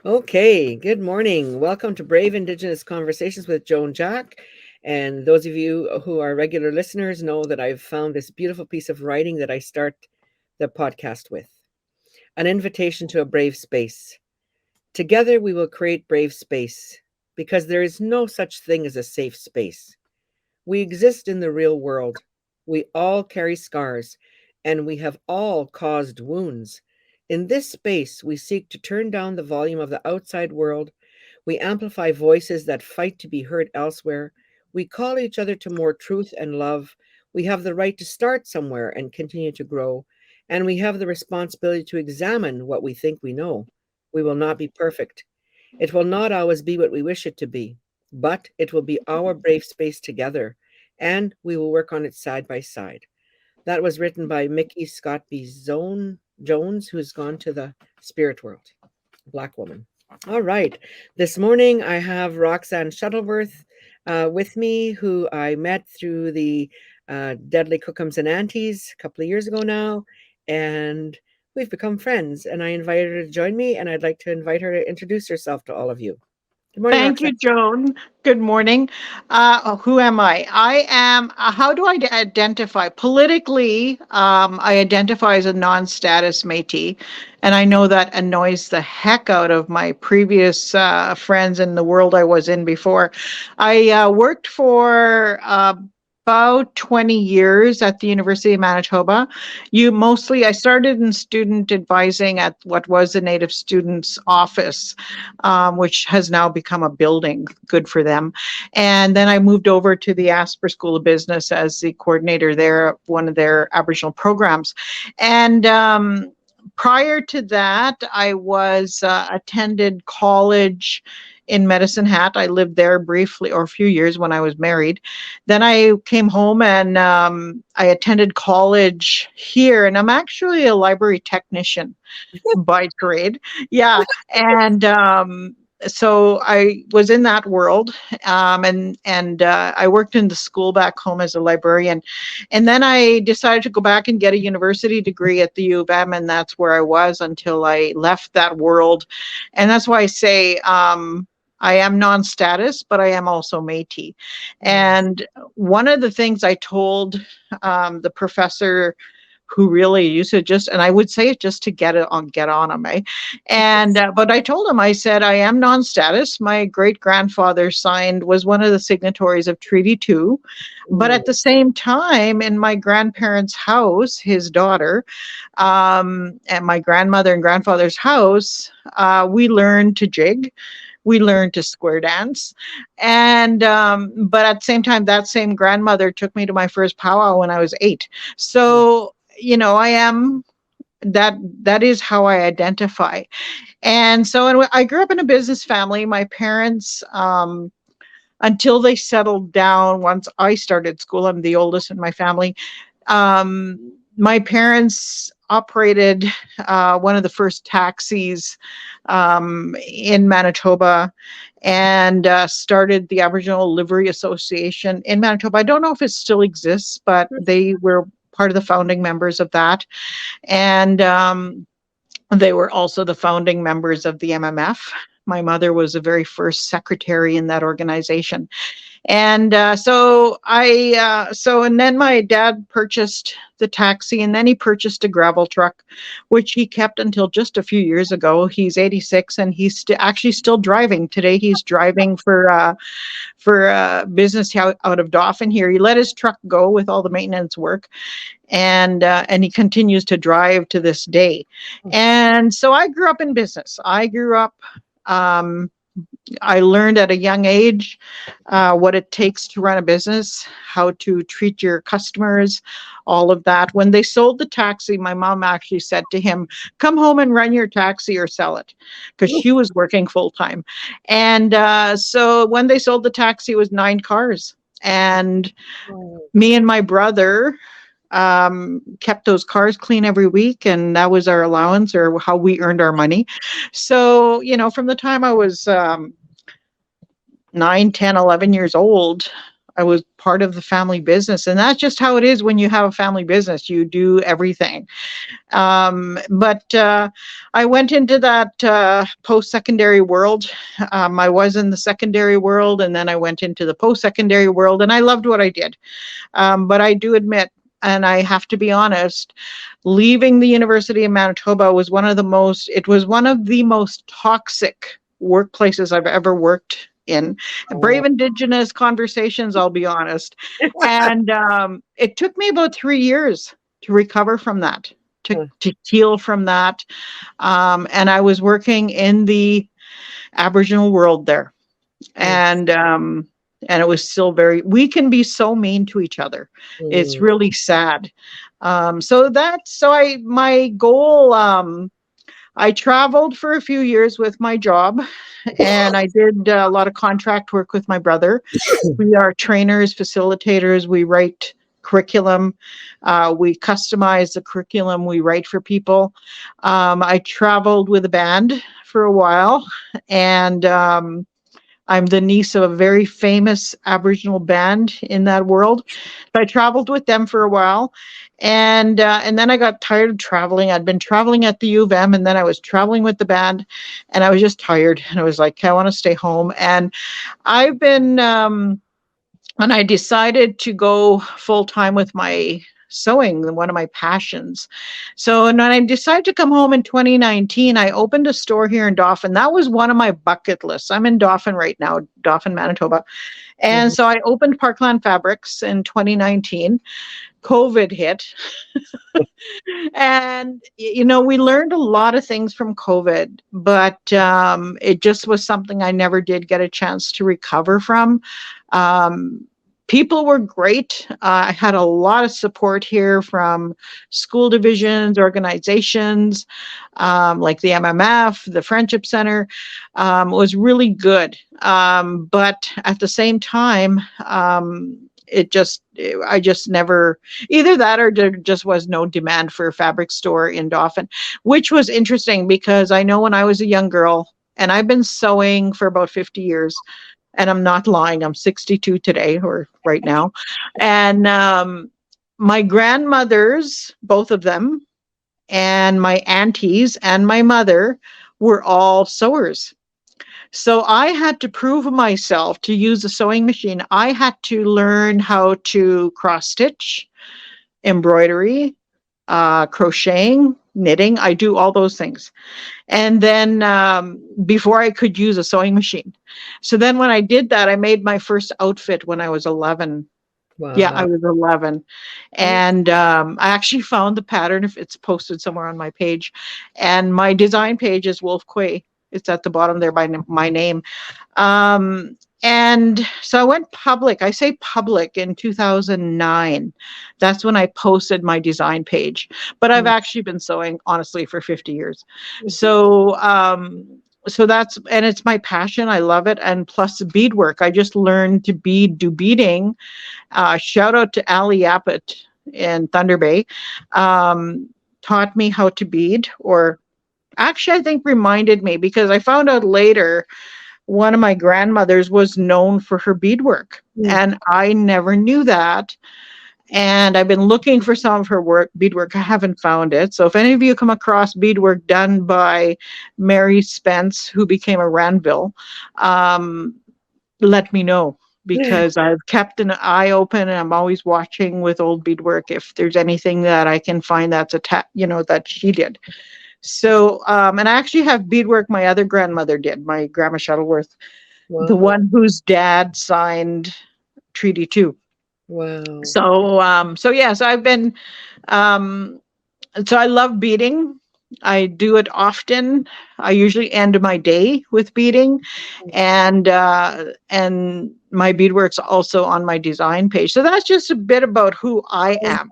Okay, good morning. Welcome to Brave Indigenous Conversations with Joan Jack. And those of you who are regular listeners know that I've found this beautiful piece of writing that I start the podcast with an invitation to a brave space. Together, we will create brave space because there is no such thing as a safe space. We exist in the real world. We all carry scars, and we have all caused wounds. In this space, we seek to turn down the volume of the outside world. We amplify voices that fight to be heard elsewhere. We call each other to more truth and love. We have the right to start somewhere and continue to grow. And we have the responsibility to examine what we think we know. We will not be perfect. It will not always be what we wish it to be, but it will be our brave space together, and we will work on it side by side. That was written by Mickey Scott B. Jones, who's gone to the spirit world, Black woman. All right. This morning I have Roxanne Shuttleworth with me, who I met through the Deadly Cookums and Aunties a couple of years ago now. And we've become friends. And I invited her to join me, and I'd like to invite her to introduce herself to all of you. Good morning, Thank Roxanne. you, Joan. Good morning. Who am I? I am, how do I identify? Politically, I identify as a non status Métis, and I know that annoys the heck out of my previous friends in the world I was in before. I worked for about 20 years at the University of Manitoba. I started in student advising at what was the Native Students Office, which has now become a building. Good for them. And then I moved over to the Asper School of Business as the coordinator there, one of their Aboriginal programs. And prior to that, I was attended college in Medicine Hat. I lived there briefly, or a few years when I was married. Then I came home and I attended college here, and I'm actually a library technician by trade. Yeah. And so I was in that world, and I worked in the school back home as a librarian, and then I decided to go back and get a university degree at the U of M, and that's where I was until I left that world, and that's why I say I am non-status, but I am also Métis. Yes. And one of the things I told the professor who really used to just, and I would say it just to get on him, eh? And but I told him, I said, I am non-status. My great grandfather was one of the signatories of Treaty 2, but Mm, at the same time, in my grandparents' house, his daughter, and my grandmother and grandfather's house, we learned to jig. We learned to square dance, and but at the same time, that same grandmother took me to my first powwow when I was 8. mm, So I am that is how I identify. And so I grew up in a business family. My parents, until they settled down, once I started school, I'm the oldest in my family. My parents operated one of the first taxis in Manitoba, and started the Aboriginal Livery Association in Manitoba. I don't know if it still exists, but they were part of the founding members of that. And they were also the founding members of the MMF. My mother was the very first secretary in that organization. And and then my dad purchased the taxi, and then he purchased a gravel truck, which he kept until just a few years ago. He's 86, and he's actually still driving today. He's driving for business out of Dauphin here. He let his truck go with all the maintenance work, and he continues to drive to this day. mm, And so I grew up in business. Um, I learned at a young age what it takes to run a business, how to treat your customers, all of that. When they sold the taxi, my mom actually said to him, "Come home and run your taxi or sell it," because mm, she was working full time. And so when they sold the taxi, it was 9 cars. And mm, me and my brother kept those cars clean every week, and that was our allowance, or how we earned our money. So from the time I was 9, 10, 11 years old, I was part of the family business. And that's just how it is when you have a family business. You do everything. But I went into that post-secondary world. I was in the secondary world, and then I went into the post-secondary world, and I loved what I did. But I do admit, and I have to be honest, leaving the University of Manitoba was one of the most toxic workplaces I've ever worked in. Brave Indigenous conversations, I'll be honest. And it took me about 3 years to recover from that, to heal from that. And I was working in the Aboriginal world there. And it was still we can be so mean to each other. It's really sad. My goal, I traveled for a few years with my job, and I did a lot of contract work with my brother. We are trainers, facilitators. We write curriculum. We customize the curriculum we write for people. I traveled with a band for a while, and I'm the niece of a very famous Aboriginal band in that world. I traveled with them for a while, and then I got tired of traveling. I'd been traveling at the U of M, and then I was traveling with the band, and I was just tired. And I was like, I want to stay home. And I've been, when I decided to go full time with my sewing, one of my passions. So when I decided to come home in 2019, I opened a store here in Dauphin. That was one of my bucket lists. I'm in Dauphin right now, Dauphin, Manitoba. And so I opened Parkland Fabrics in 2019. COVID hit. And, we learned a lot of things from COVID, but it just was something I never did get a chance to recover from. People were great. I had a lot of support here from school divisions, organizations, like the MMF, the Friendship Center. Was really good. But at the same time, I just never, either that or there just was no demand for a fabric store in Dauphin, which was interesting because I know when I was a young girl, and I've been sewing for about 50 years, and I'm not lying, I'm 62 today or right now. And my grandmothers, both of them, and my aunties and my mother were all sewers. So I had to prove myself to use a sewing machine. I had to learn how to cross stitch, embroidery, crocheting, knitting. I do all those things. And then before I could use a sewing machine. So then when I did that, I made my first outfit when I was 11. Wow. Yeah, I was 11. And I actually found the pattern, if it's posted somewhere on my page. And my design page is Wolf Quay. It's at the bottom there by my name. And so I went public. I say public in 2009. That's when I posted my design page. But I've actually been sewing, honestly, for 50 years. So that's, and it's my passion. I love it. And plus beadwork. I just learned to do beading. Shout out to Ali Yaput in Thunder Bay. Taught me how to bead, or actually I think reminded me, because I found out later one of my grandmothers was known for her beadwork, and I never knew that. And I've been looking for some of her beadwork. I haven't found it. So if any of you come across beadwork done by Mary Spence, who became a Ranville, let me know, because I've kept an eye open and I'm always watching with old beadwork if there's anything that I can find that's that she did. So, and I actually have beadwork my other grandmother did, my Grandma Shuttleworth, the one whose dad signed Treaty 2. Wow. So yes, I've been, so I love beading. I do it often. I usually end my day with beading, and my beadwork's also on my design page. So that's just a bit about who I am.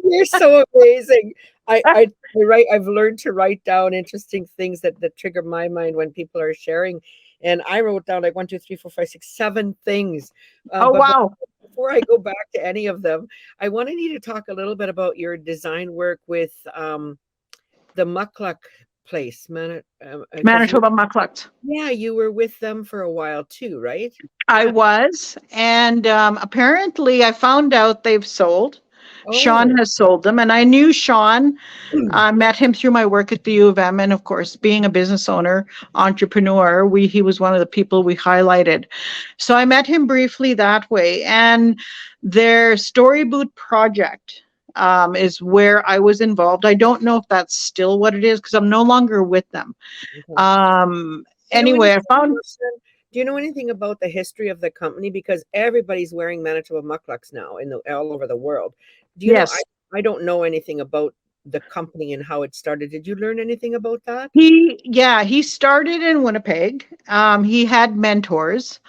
You're so amazing. I write. I've learned to write down interesting things that trigger my mind when people are sharing. And I wrote down like 1, 2, 3, 4, 5, 6, 7 things. Wow. Before I go back to any of them, I wanted you to talk a little bit about your design work with the Mukluk place? Because Manitoba Mukluks. yeah, you were with them for a while too, right? I was, and apparently I found out they've sold. Sean Oh, has sold them, and I knew Sean. I met him through my work at the U of M, and of course, being a business owner, entrepreneur, he was one of the people we highlighted. So I met him briefly that way, and their Story Boot project is where I was involved. I don't know if that's still what it is because I'm no longer with them. okay. Um, Do you know anyway, I anything, found Roxanne, do you know anything about the history of the company? Because everybody's wearing Manitoba Mukluks now in the all over the world. Do you know? yes. I don't know anything about the company and how it started. Did you learn anything about that? He started in Winnipeg. He had mentors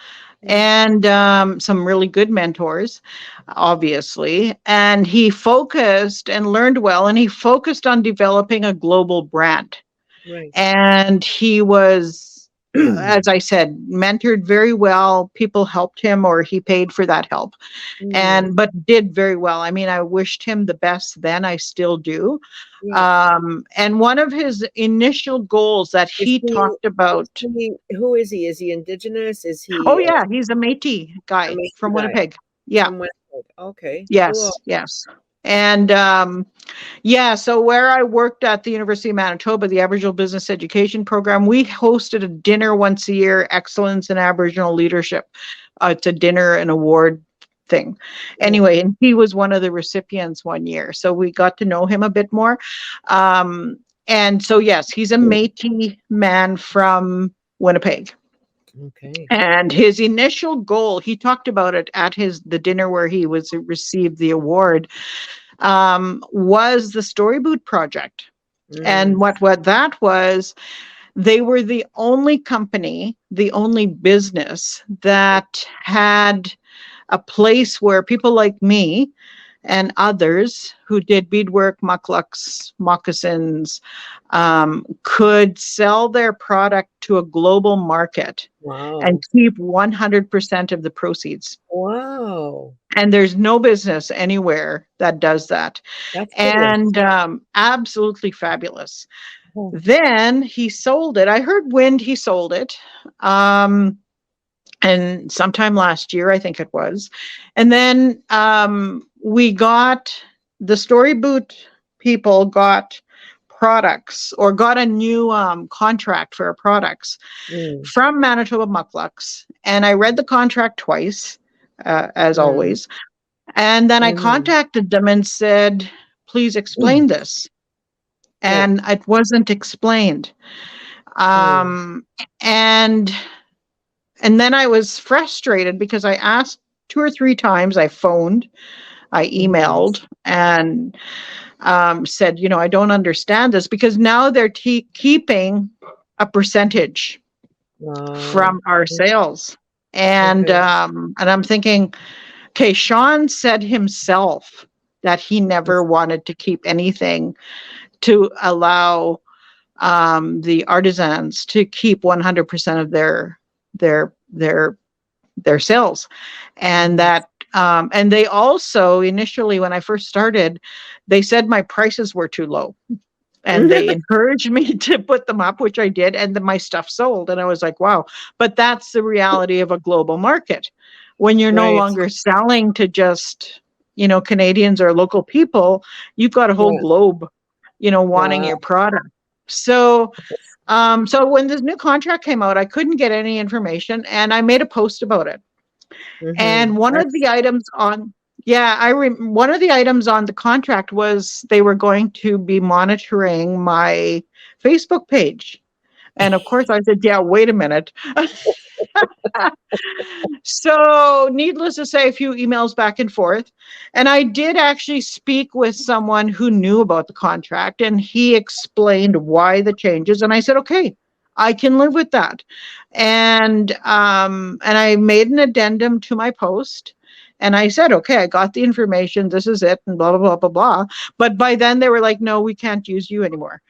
Mm. and some really good mentors, obviously. And he focused and learned well, and he focused on developing a global brand. Right. And he was, as I said, mentored very well. People helped him, or he paid for that help, Mm, and but did very well. I mean, I wished him the best then. I still do. yeah. And one of his initial goals that Is he he, talked about. who is he? Is he Indigenous? Is Oh he yeah, he's a Métis a guy Métis from guy Winnipeg. Yeah. from Winnipeg? Okay, cool. Yes. Yes. And yeah, so where I worked at the University of Manitoba, the Aboriginal Business Education Program, we hosted a dinner once a year, Excellence in Aboriginal Leadership. It's a dinner and award thing. Yeah. Anyway, and he was one of the recipients one year, so we got to know him a bit more. And so yes, he's a Métis man from Winnipeg. Okay. And his initial goal, he talked about it at the dinner where he was received the award, was the Story Boot project. And Mm, what that was, they were the only company, the only business that had a place where people like me and others who did beadwork, mucklucks, moccasins, could sell their product to a global market and wow. keep 100% of the proceeds. Wow. And there's no business anywhere that does that. That's brilliant. And absolutely fabulous. Oh, Then he sold it. I heard wind he sold it. And sometime last year, I think it was. And then we got the Story Boot people got products or got a new contract for our products mm, from Manitoba Mukluks. And I read the contract twice, as mm, always. And then I mm, contacted them and said, please mm. explain this. Yeah. And it wasn't explained. Mm, Um, and and then I was frustrated because I asked 2 or 3 times. I phoned, I mhm. emailed, and said, I don't understand this because now they're keeping a percentage Wow. from our sales. Okay. And I'm thinking, okay, Sean said himself that he never wanted to keep anything to allow the artisans to keep 100% of their their their sales. And Mhm. that and they also initially, when I first started, they said my prices were too low, and they encouraged me to put them up, which I did, and then my stuff sold. And I was like, wow. But that's the reality of a global market. When you're no Right. longer selling to just, Canadians or local people, you've got a whole Yeah. globe, wanting Wow. your product. So when this new contract came out, I couldn't get any information, and I made a post about it. Mhm. And one of That's the items on, yeah, one of the items on the contract was they were going to be monitoring my Facebook page. And of course, I said, yeah, wait a minute. So, needless to say, a few emails back and forth. And I did actually speak with someone who knew about the contract, and he explained why the changes. And I said, okay, I can live with that. And I made an addendum to my post. And I said, okay, I got the information. This is it, and blah, blah, blah, blah, blah. But by then they were like, no, we can't use you anymore,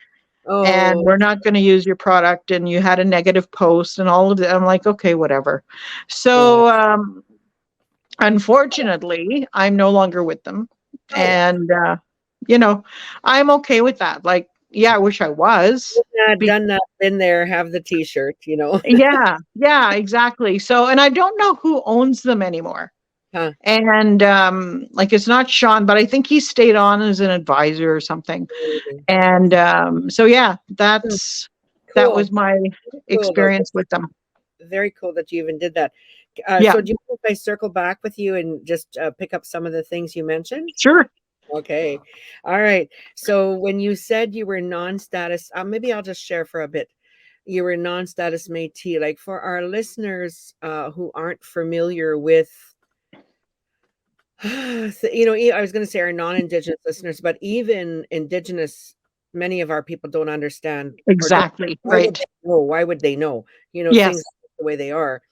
and oh, we're not going to use your product, and you had a negative post and all of that. I'm like, okay, whatever. wow. So unfortunately, I'm no longer with them, Oh, and you know I'm okay with that. Like, yeah, I wish I was. Done that, been there, have the T-shirt, you know. Yeah, yeah, exactly. So, and I don't know who owns them anymore. Huh. And like it's not Sean, but I think he stayed on as an advisor or something. And so yeah, Hmm. that Cool. was my Cool though. experience with them. Very cool that you even did that. Yeah, So do you think I circle back with you and just pick up some of the things you mentioned? sure. Okay. All right. So when you said you were non-status, maybe I'll just share for a bit. You were non-status Métis. Like for our listeners who aren't familiar with, you know, I was going to say our non-Indigenous listeners, but even Indigenous, many of our people don't understand or don't. Exactly. Why would Right. they know? Why would they know? You know, things Yes. the way they are.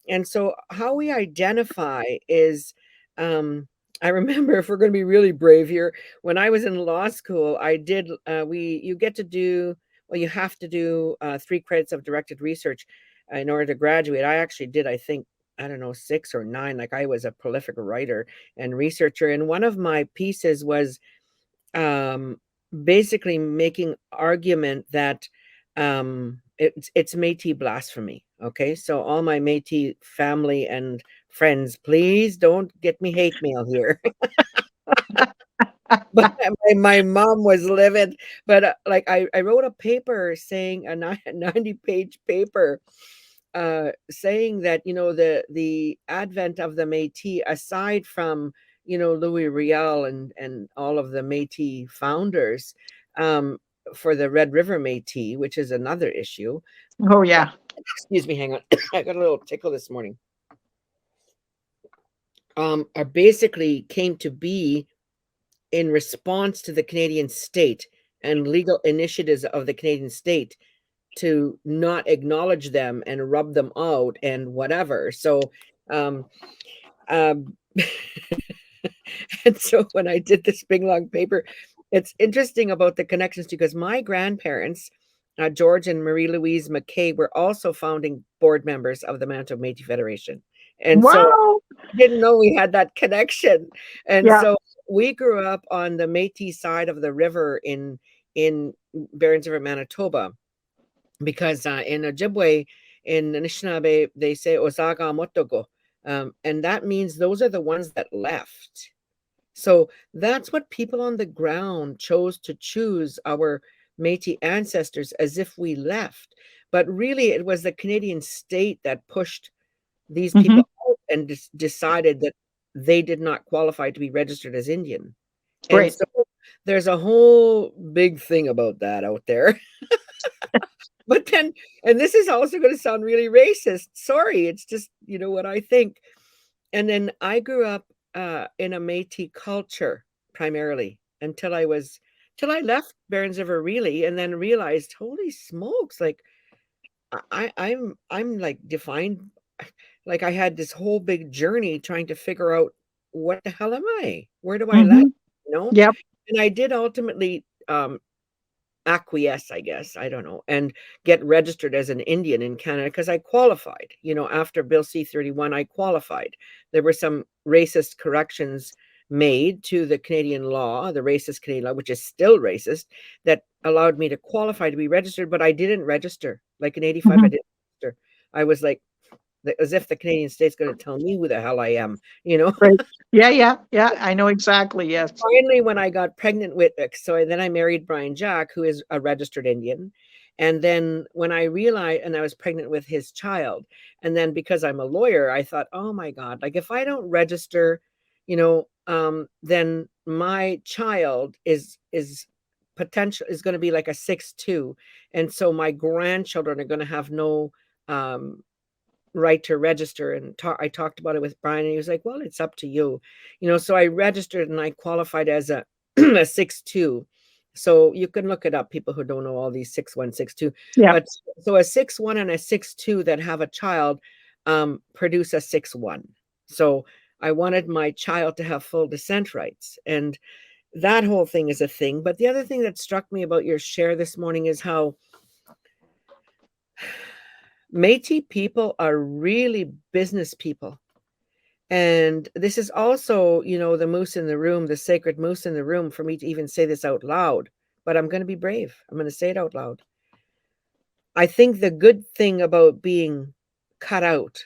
And so how we identify is, I remember, if we're going to be really brave here, when I was in law school, I did, you get to do, well, you have to do 3 credits of directed research in order to graduate. I actually did, I think, I don't know, 6 or 9. Like I was a prolific writer and researcher. And one of my pieces was um, basically making argument that it's Métis blasphemy. Okay, so all my Métis family and friends, please don't get me hate mail here. But my mom was livid. But like I wrote a paper saying a 90-page paper saying that, you know, the advent of the Métis, aside from, you know, Louis Riel and all of the Métis founders, um, for the Red River Métis, which is another issue. Oh yeah. Excuse me, hang on. I got a little tickle this morning. Are basically came to be in response to the Canadian state and legal initiatives of the Canadian state to not acknowledge them and rub them out and whatever. So, um, um, and so when I did this big long paper, it's interesting about the connections because my grandparents, George and Marie Louise McKay, were also founding board members of the Manitoba Métis Federation. And so Wow. I didn't know we had that connection. And Yeah. so we grew up on the Métis side of the river in Barons River, Manitoba, because in Ojibwe, in Anishinaabe, they say Osaga Motogo. And that means those are the ones that left. So that's what people on the ground chose to choose our Métis ancestors as if we left. But really, it was the Canadian state that pushed these Hmm. people out and decided that they did not qualify to be registered as Indian. And Right. so there's a whole big thing about that out there. But then, and this is also going to sound really racist. Sorry, it's just, you know, what I think. And then I grew up in a Métis culture primarily till I left Barons River really, and then realized, holy smokes, like I'm like defined, like I had this whole big journey trying to figure out what the hell am I? Where do I land? Hmm. You know? Yep. And I did ultimately acquiesce, I guess, I don't know, and get registered as an Indian in Canada because I qualified. You know, after Bill C-31, I qualified. There were some racist corrections made to the Canadian law, the racist Canadian law, which is still racist, that allowed me to qualify to be registered, but I didn't register. Like in 85, I Hmm. didn't register. I was like, as if the Canadian state's going to tell me who the hell I am, you know? Right. Yeah. Yeah. Yeah. I know exactly. Yes. Finally, when I got pregnant with, so then I married Brian Jack, who is a registered Indian. And then when I realized, and I was pregnant with his child, and then because I'm a lawyer, I thought, oh my God, like if I don't register, you know, then my child is potential is going to be like a 6'2", and so my grandchildren are going to have no um right to register. And I talked about it with Brian, and he was like, well, it's up to you, you know. So I registered and I qualified as a a 6'2". So you can look it up, people who don't know all these 6'1", 6'2". Yeah. But so a 6'1" and a 6'2" that have a child produce a 6'1". So I wanted my child to have full descent rights, and that whole thing is a thing. But the other thing that struck me about your share this morning is how Métis people are really business people. And this is also, you know, the moose in the room, the sacred moose in the room, for me to even say this out loud. but I'm going to be brave. I'm going to say it out loud. I think the good thing about being cut out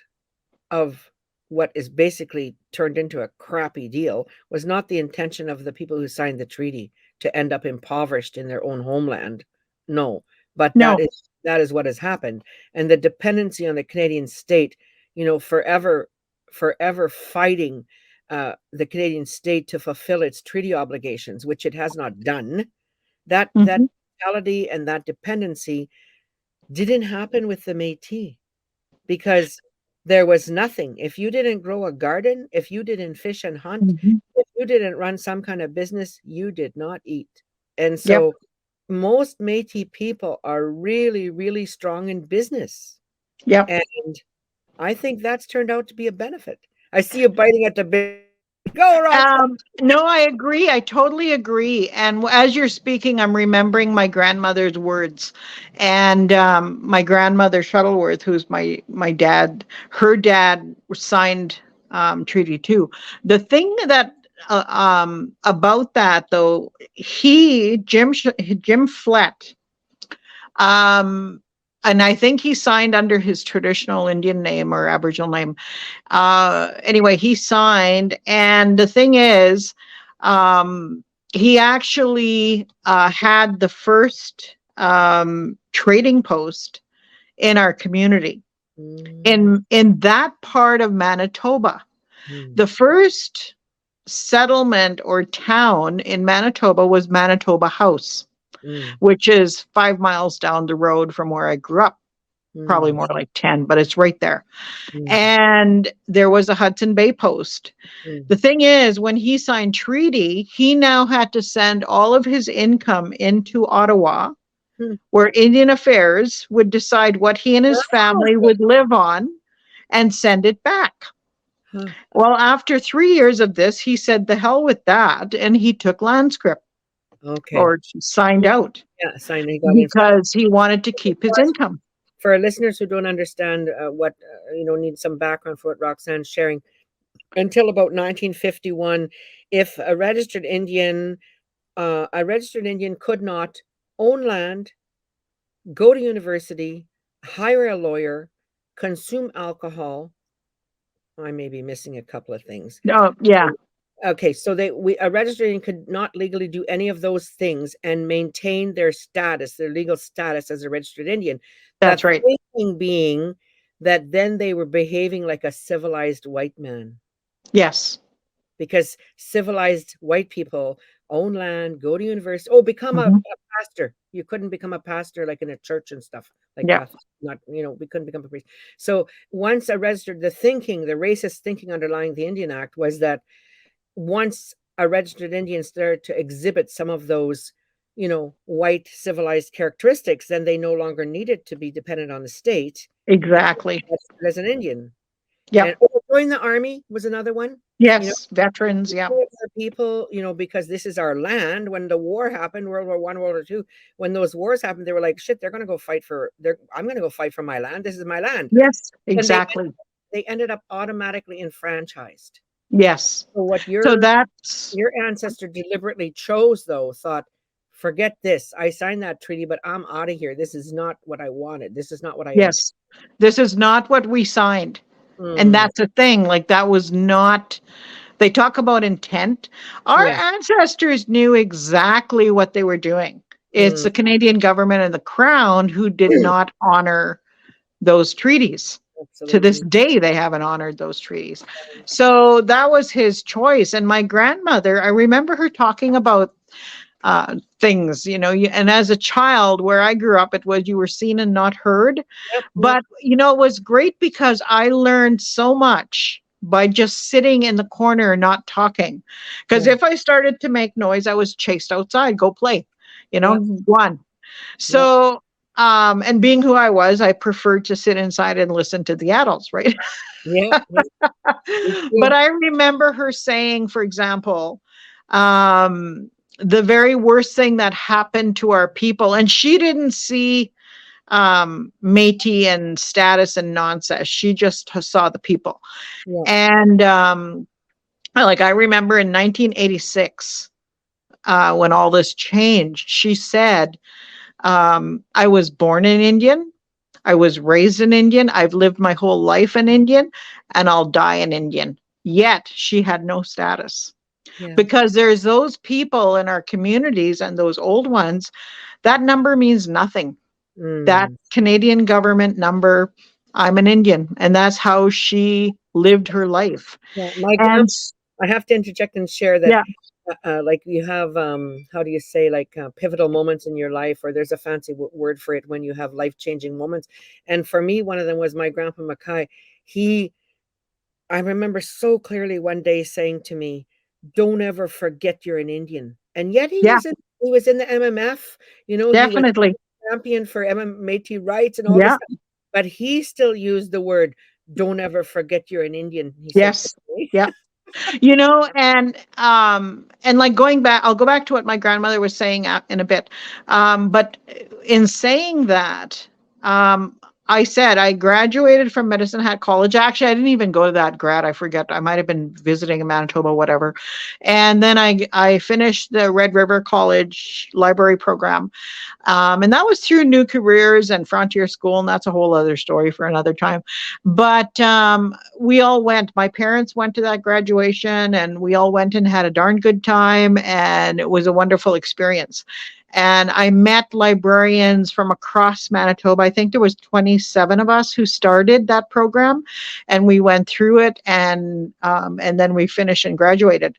of what is basically turned into a crappy deal was not the intention of the people who signed the treaty to end up impoverished in their own homeland. No, but No. that is what has happened. And the dependency on the Canadian state, forever fighting the Canadian state to fulfill its treaty obligations, which it has not done. That mentality and that dependency didn't happen with the Métis, because there was nothing. If you didn't grow a garden, if you didn't fish and hunt, if you didn't run some kind of business, you did not eat. And so most Métis people are really, really strong in business. Yep. And I think that's turned out to be a benefit. I see you biting at the bit. Go, Roxanne. No, I agree. I totally agree. And as you're speaking, I'm remembering my grandmother's words. And my grandmother Shuttleworth, who's my dad, her dad signed Treaty 2. The thing that about that, though, Jim Flett, and I think he signed under his traditional Indian name or Aboriginal name. Anyway, he signed, and the thing is, he actually had the first trading post in our community in that part of Manitoba. The first settlement or town in Manitoba was Manitoba House, which is 5 miles down the road from where I grew up. Probably more like 10, but it's right there. And there was a Hudson Bay post. The thing is, when he signed treaty, he now had to send all of his income into Ottawa, where Indian Affairs would decide what he and his family would live on and send it back. Well, after 3 years of this, he said, the hell with that, and he took land scrip. Or signed out. Yeah, signed. Because he wanted to keep his income. For our listeners who don't understand what, need some background for what Roxanne's sharing, until about 1951, if a registered Indian could not own land, go to university, hire a lawyer, consume alcohol. I may be missing a couple of things. Oh, yeah. Okay, so a registered Indian could not legally do any of those things and maintain their status, their legal status as a registered Indian. That's right. Thinking being that then they were behaving like a civilized white man. Yes. Because civilized white people own land, go to university, become a pastor. You couldn't become a pastor like in a church and stuff like that. We couldn't become a priest. So once the racist thinking underlying the Indian Act was that once a registered Indian started to exhibit some of those, white civilized characteristics, then they no longer needed to be dependent on the state. Exactly. As an Indian. Yeah. Join the army was another one. Yes, veterans, yeah. People, because this is our land. When the war happened, World War I, World War II, when those wars happened, they were like, shit, I'm going to go fight for my land. This is my land. Yes, exactly. They ended up automatically enfranchised. Yes. So what your ancestor deliberately chose, though, thought, forget this. I signed that treaty, but I'm out of here. This is not what I wanted. This is not what I Yes. This is not what we signed. And that's the thing. Like, that was not, they talk about intent. Our ancestors knew exactly what they were doing. It's the Canadian government and the Crown who did not honor those treaties. Absolutely. To this day, they haven't honored those treaties. So that was his choice. And my grandmother, I remember her talking about things, and as a child where I grew up, it was you were seen and not heard. Yep. But, it was great because I learned so much by just sitting in the corner and not talking. Because if I started to make noise, I was chased outside, go play, one. So, and being who I was, I preferred to sit inside and listen to the adults, right? Yeah. But I remember her saying, for example, the very worst thing that happened to our people, and she didn't see Métis and status and nonsense. She just saw the people. Yeah. And I remember in 1986, when all this changed, she said, I was born an Indian. I was raised an Indian. I've lived my whole life an Indian, and I'll die an Indian. Yet she had no status, Yeah. because there's those people in our communities and those old ones, that number means nothing. That Mm. Canadian government number, I'm an Indian. And that's how she lived her life. Yeah. My And grandpa, I have to interject and share that, yeah, like you have, how do you say, like pivotal moments in your life, or there's a fancy word for it when you have life-changing moments. And for me, one of them was my grandpa Mackay. He, I remember so clearly one day saying to me, "Don't ever forget you're an Indian." And yet yeah, he was in the MMF, he was definitely. champion for Métis rights and all this Yeah, stuff, but he still used the word, "Don't ever forget you're an Indian." He said to yes. me. Yeah. And like going back, I'll go back to what my grandmother was saying in a bit. But in saying that, um, I said I graduated from Medicine Hat College. Actually, I didn't even go to that grad. I forget. I might have been visiting in Manitoba, whatever. And then I finished the Red River College library program. And that was through New Careers and Frontier School, and that's a whole other story for another time. But we all went. My parents went to that graduation, and we all went and had a darn good time, and it was a wonderful experience. And I met librarians from across Manitoba. I think there was 27 of us who started that program, and we went through it, and then we finished and graduated.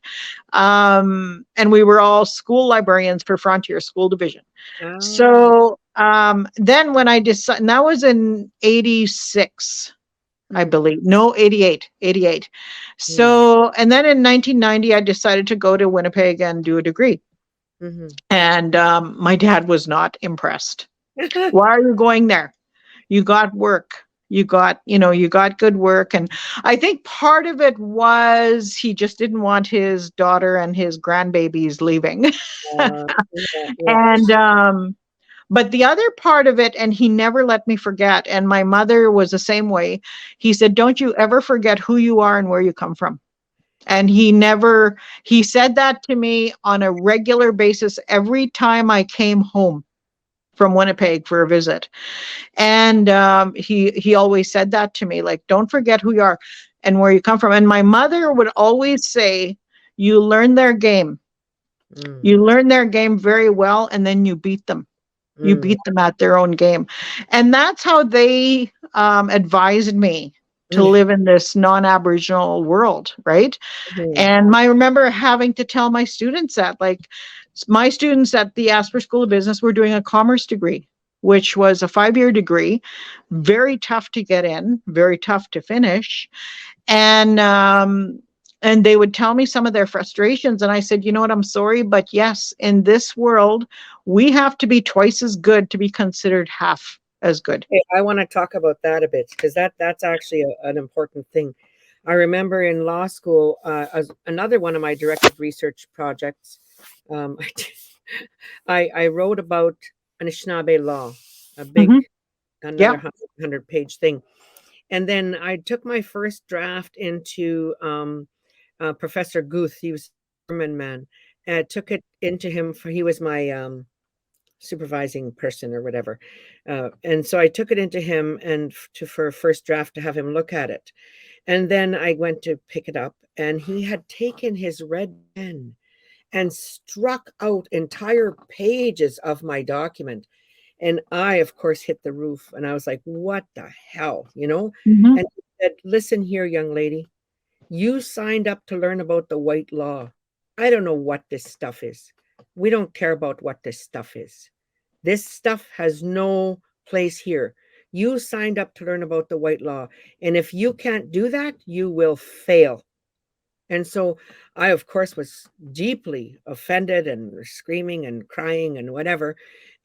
And we were all school librarians for Frontier School Division. Oh. So then when I decided, and that was in 86, I Mhm, believe. No, 88, 88. mm, So, and then in 1990, I decided to go to Winnipeg and do a degree. mhm. And my dad was not impressed. Why are you going there? You got work. You got good work. And I think part of it was he just didn't want his daughter and his grandbabies leaving. Yeah, yeah. And but the other part of it, and he never let me forget, and my mother was the same way. He said, "Don't you ever forget who you are and where you come from." And he said that to me on a regular basis every time I came home from Winnipeg for a visit. And he always said that to me, like, don't forget who you are and where you come from. And my mother would always say, you learn their game. Mm, You learn their game very well, and then you beat them. You mm, beat them at their own game. And that's how they advised me to mm, live in this non-Aboriginal world, right? mhm. And I remember having to tell my students that, like, my students at the Asper School of Business were doing a commerce degree, which was a 5-year degree, very tough to get in, very tough to finish. And they would tell me some of their frustrations, and I said, you know what, I'm sorry, but yes, in this world we have to be twice as good to be considered half as good. Hey, I want to talk about that a bit because that's actually an important thing. I remember in law school, as another one of my directed research projects, um, I wrote about Anishinaabe law, a big, Mm-hmm. another Yeah. 100-page thing. And then I took my first draft into Professor Guth. He was a German man. And I took it into him for he was my supervising person or whatever. And so I took it into him and for a first draft to have him look at it. And then I went to pick it up, and he had taken his red pen and struck out entire pages of my document. And I, of course, hit the roof, and I was like, what the hell, Mm-hmm. And he said, listen here, young lady, you signed up to learn about the white law. I don't know what this stuff is. We don't care about what this stuff is. This stuff has no place here. You signed up to learn about the white law. And if you can't do that, you will fail. And so I, of course, was deeply offended and screaming and crying and whatever.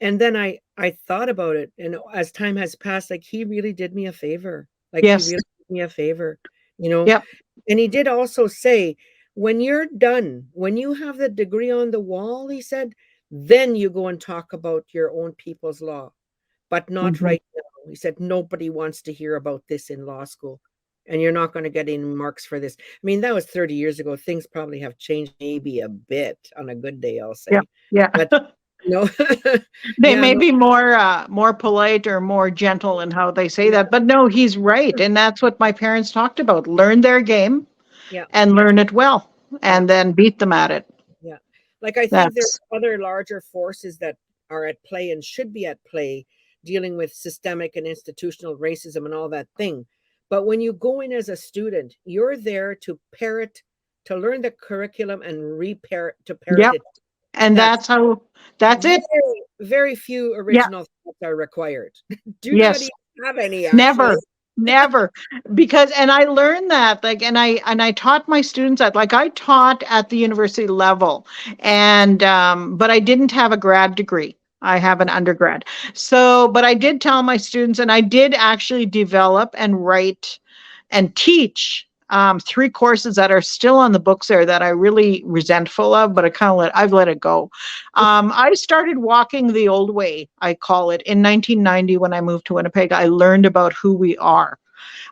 And then I thought about it. And as time has passed, like he really did me a favor. Like he Yes. really did me a favor, you know. Yep. And he did also say, when you're done, when you have the degree on the wall, he said, then you go and talk about your own people's law, but not Mm-hmm. right now. He said, nobody wants to hear about this in law school. and you're not going to get any marks for this. I mean, that was 30 years ago. Things probably have changed maybe a bit on a good day, I'll Yeah. say. Yeah. But no, They yeah, may no, be more polite or more gentle in how they say yeah, that, but no, he's right, and that's what my parents talked about. Learn their game yeah, and learn it well, yeah, and then beat them at it. yeah. Like I think there's That's other larger forces that are at play and should be at play dealing with systemic and institutional racism and all that thing. But when you go in as a student, you're there to parrot, to learn the curriculum and reparrot to parrot Yep, it. and That's that's it. very, very few Yeah. original thoughts are required. Do not Yes. even have any, actually. Never, never. Because, and I learned that, like, and I taught my students that, like, I taught at the university level, and but I didn't have a grad degree. I have an undergrad. So, but I did tell my students, and I did actually develop and write and teach 3 courses that are still on the books there that I really resentful of, but I've let it go. I started walking the old way, I call it, in 1990 when I moved to Winnipeg. I learned about who we are.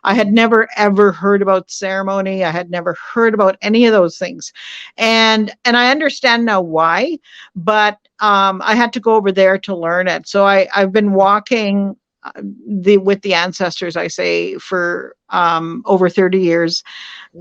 I had never ever heard about ceremony. I had never heard about any of those things, and I understand now why. But I had to go over there to learn it. So I've been walking with the ancestors, I say, for over 30 years.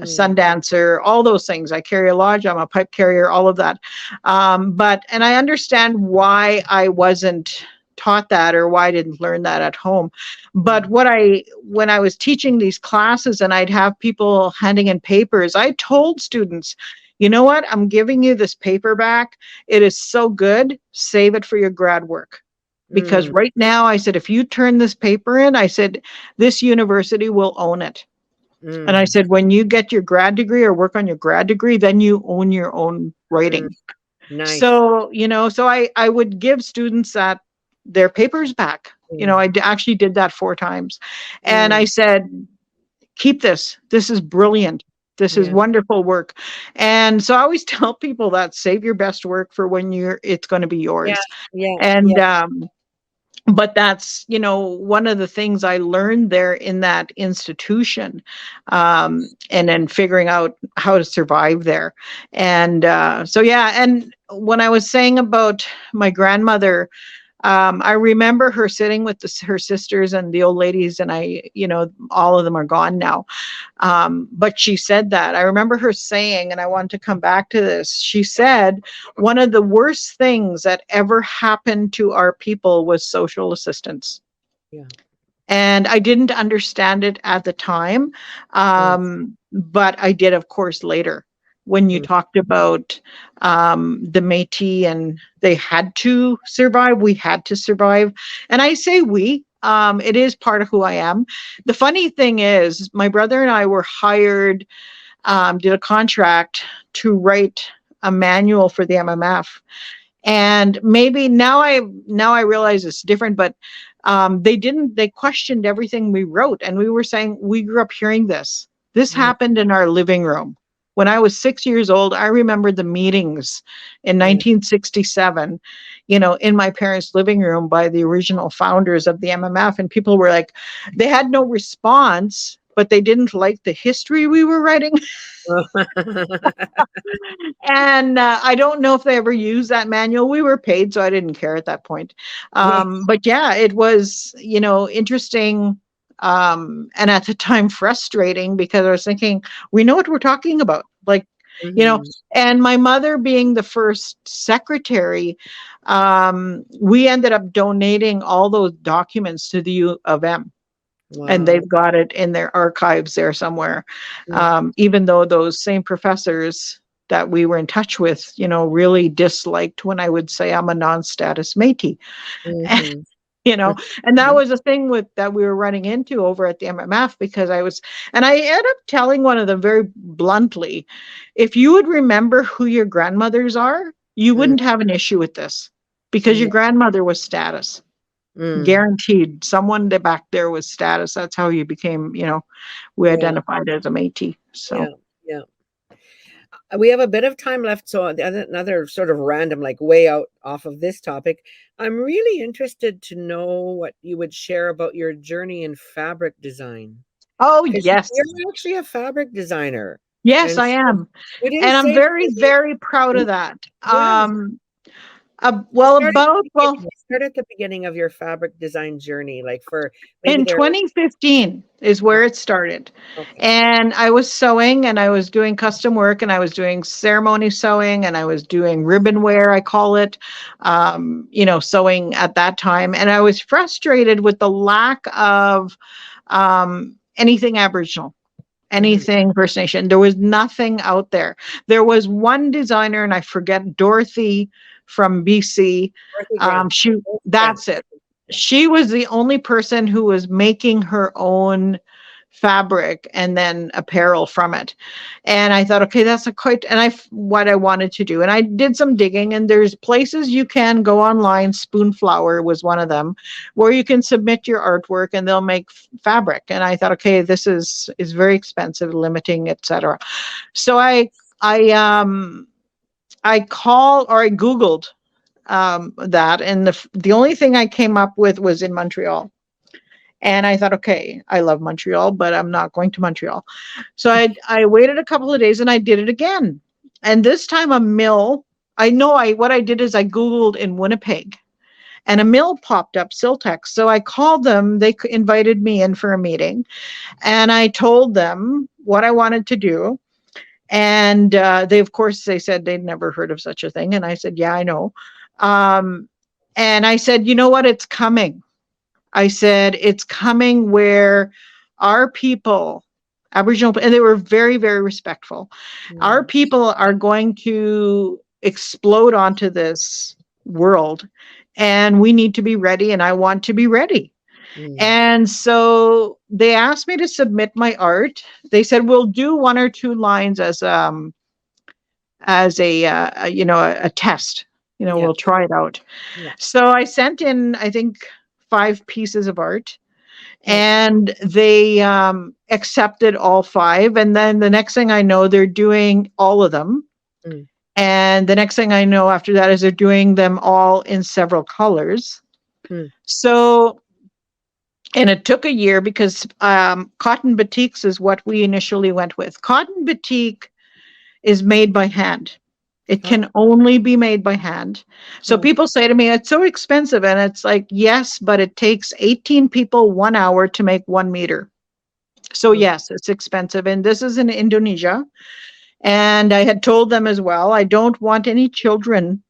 A sun Mm, dancer, all those things. I carry a lodge. I'm a pipe carrier. All of that. And I understand why I wasn't taught that or why I didn't learn that at home. But mm, when I was teaching these classes and I'd have people handing in papers, I told students, you know what? I'm giving you this paper back. It is so good. Save it for your grad work. Because mm, right now, I said, if you turn this paper in, I said, this university will own it. And I mm, said, when you get your grad degree or work on your grad degree, then you own your own mm. writing. Nice. So, so I would give students that their papers back. Mm, Actually did that 4 times. And I mm, said, keep this. This is brilliant. This is yeah. wonderful work. And so I always tell people that save your best work for when it's going to be Yeah. yours. Yeah. And Yeah. but that's one of the things I learned there in that institution, and then figuring out how to survive there. And so yeah, and when I was saying about my grandmother, I remember her sitting with her sisters and the old ladies, and all of them are gone now. But she said that. I remember her saying, and I want to come back to this. She said, one of the worst things that ever happened to our people was social assistance. Yeah. And I didn't understand it at the time, Mm, but I did, of course, later. When you mm, talked about the Métis and they had to survive, we had to survive. And I say we, it is part of who I am. The funny thing is, my brother and I were hired, did a contract to write a manual for the MMF. And maybe now I realize it's different, but they questioned everything we wrote, and we were saying we grew up hearing this mm, happened in our living room when I was 6 years old. I remember the meetings in yeah. 1967, in my parents' living room by the original founders of the MMF, and people were like, they had no response, but they didn't like the history we were writing. And I don't know if they ever used that manual. We were paid, so I didn't care at that point. Yeah. But yeah, it was, interesting, and at the time frustrating, because I was thinking, we know what we're talking about. Like, you know, Mhm. and my mother being the first secretary, we ended up donating all those documents to the U of M, and Wow. they've got it in their archives there somewhere. Mm, Even though those same professors that we were in touch with, really disliked when I would say I'm a non-status Métis. mhm. you know, and that was a thing that we were running into over at the MMF, because and I ended up telling one of them very bluntly, if you would remember who your grandmothers are, you Mm, wouldn't have an issue with this, because your yeah. grandmother was status. Mm, Guaranteed someone back there was status. That's how you became, we yeah. identified as a Métis. So Yeah. Yeah. We have a bit of time left, so another sort of random, like way out off of this topic. I'm really interested to know what you would share about your journey in fabric design. Oh, Because yes. you're actually a fabric designer. Yes, And I so am. we didn't And I'm say at the very, beginning. very proud of that. Yeah. Well, Start at the about, well, beginning. Start at the beginning of your fabric design journey. Like for maybe in there. 2015 is uh, where it started. Okay. And I was sewing and I was doing custom work and I was doing ceremony sewing and I was doing ribbon wear, I call it, sewing at that time. And I was frustrated with the lack of anything Aboriginal, Mhm. anything First Nation. There was nothing out there. There was one designer, and I forget, Dorothy from BC. Dorothy Grant. Dorothy Grant. That's it. She was the only person who was making her own fabric and then apparel from it. And I thought, okay, that's a quite, and what I wanted to do. And I did some digging, and there's places you can go online. Spoonflower was one of them, where you can submit your artwork and they'll make fabric. And I thought, okay, this is very expensive, limiting, etc. So I called, or I Googled that, and the only thing I came up with was in Montreal. And I thought, okay, I love Montreal, but I'm not going to Montreal. So I waited a couple of days and I did it again. And this time a mill, what I did is I Googled in Winnipeg, and a mill popped up, Siltex. So I called them. They invited me in for a meeting, and I told them what I wanted to do. And of course, they said they'd never heard of such a thing. And I said, yeah, I know. Um, and I said, you know what? It's coming. I said, it's coming where our people, Aboriginal, and they were very, very respectful. Our Mm. people are going to explode onto this world, and we need to be ready, and I want to be ready. Mm. And so they asked me to submit my art. They said, we'll do one or two lines as a test. Yeah. We'll try it out. Yeah. So I sent in, I think, 5 pieces of art, Mm. and they accepted all 5. And then the next thing I know, they're doing all of them. Mm. And the next thing I know after that is they're doing them all in several colors. Mm. So, and it took a year because cotton batiks is what we initially went with. Cotton batik is made by hand. It Oh, can only be made by hand. So oh. people say to me, it's so expensive. And it's like, yes, but it takes 18 people 1 hour to make 1 meter. So Mm. yes, it's expensive. And this is in Indonesia. And I had told them as well, I don't want any children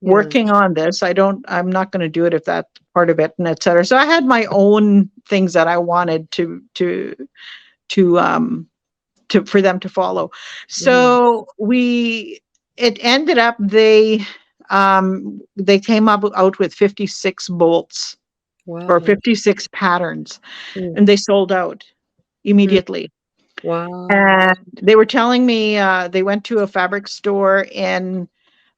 Yeah. working on this. I'm not going to do it if that's part of it, and et cetera. So I had my own things that I wanted for them to follow. Mhm. So it ended up, they came out with 56 bolts or Wow. 56 patterns, Mm. and they sold out Mm. immediately. Wow. And they were telling me they went to a fabric store in,